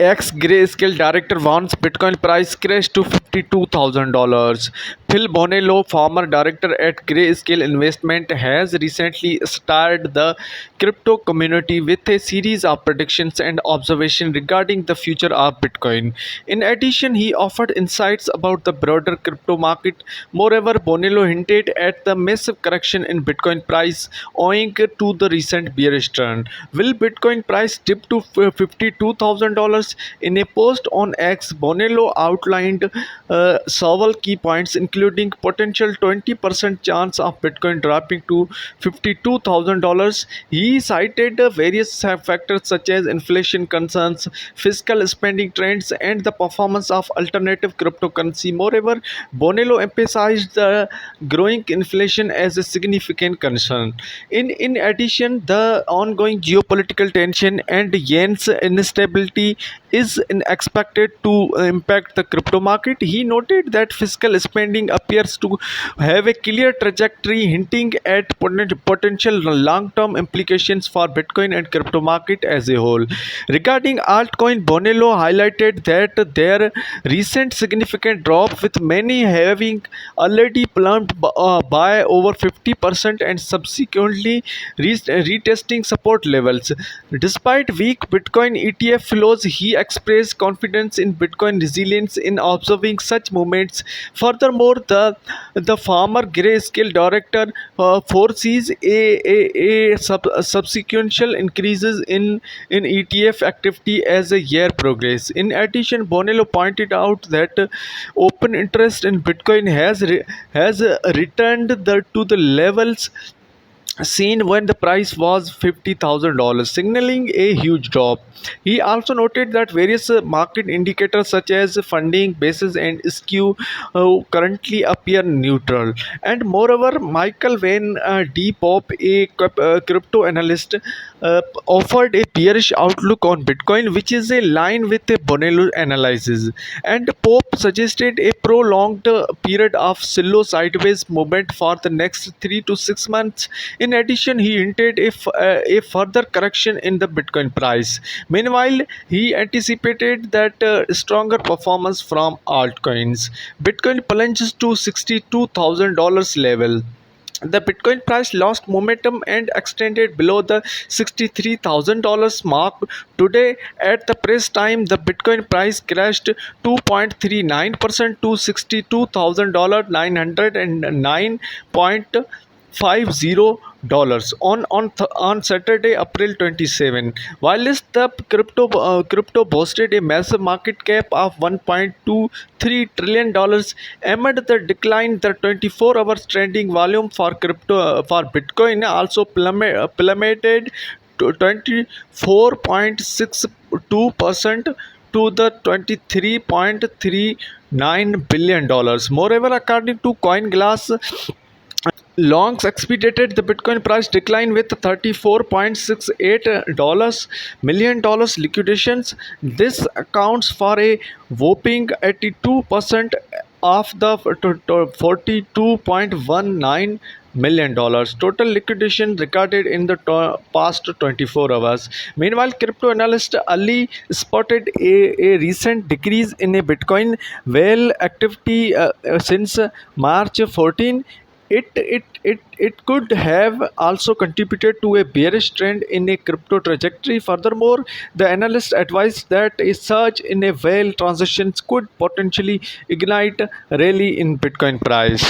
Ex-Grayscale director warns Bitcoin price crash to $52,000. Phil Bonello, former director at Grayscale Investment, has recently starred the crypto community with a series of predictions and observations regarding the future of Bitcoin. In addition, he offered insights about the broader crypto market. Moreover, Bonello hinted at the massive correction in Bitcoin price owing to the recent bearish trend. Will Bitcoin price dip to $52,000? In a post on X, Bonello outlined several key points, including potential 20% chance of Bitcoin dropping to $52,000. He cited various factors such as inflation concerns, fiscal spending trends, and the performance of alternative cryptocurrency. Moreover, Bonello emphasized the growing inflation as a significant concern. In addition, the ongoing geopolitical tension and yen's instability is expected to impact the crypto market. He noted that fiscal spending appears to have a clear trajectory, hinting at potential long-term implications for Bitcoin and crypto market as a whole. Regarding altcoin, Bonello highlighted that their recent significant drop, with many having already plummeted by over 50% and subsequently retesting support levels. Despite weak Bitcoin ETF flows, he expressed confidence in Bitcoin resilience in observing such movements. Furthermore, the former Grayscale director foresees a subsequential increases in ETF activity as the year progresses. In addition, Bonello pointed out that open interest in Bitcoin has returned to the levels seen when the price was $50,000, signaling a huge drop. He also noted that various market indicators such as funding basis and skew currently appear neutral. And moreover, Michael Van D. Pop, a crypto analyst, offered a bearish outlook on Bitcoin, which is a line with a Bonello analysis. And Pope suggested a prolonged period of slow sideways movement for the next 3 to 6 months. In addition, he hinted a further correction in the Bitcoin price. Meanwhile, he anticipated that stronger performance from altcoins. Bitcoin plunges to $62,000 level. The Bitcoin price lost momentum and extended below the $63,000 mark. Today, at the press time, the Bitcoin price crashed 2.39% to $62,909.50 on Saturday, April 27. While the crypto boasted a massive market cap of $1.23 trillion amid the decline, the 24 hours trending volume for Bitcoin also plummeted to 24.62% to the $23.39 billion. Moreover, according to CoinGlass, longs expedited the Bitcoin price decline with $34.68 million liquidations. This accounts for a whopping 82% of the $42.19 million total liquidation recorded in the past 24 hours. Meanwhile, crypto analyst Ali spotted a recent decrease in a Bitcoin whale activity since March 14. It could have also contributed to a bearish trend in a crypto trajectory. Furthermore, the analyst advised that a surge in a whale transactions could potentially ignite rally in Bitcoin price.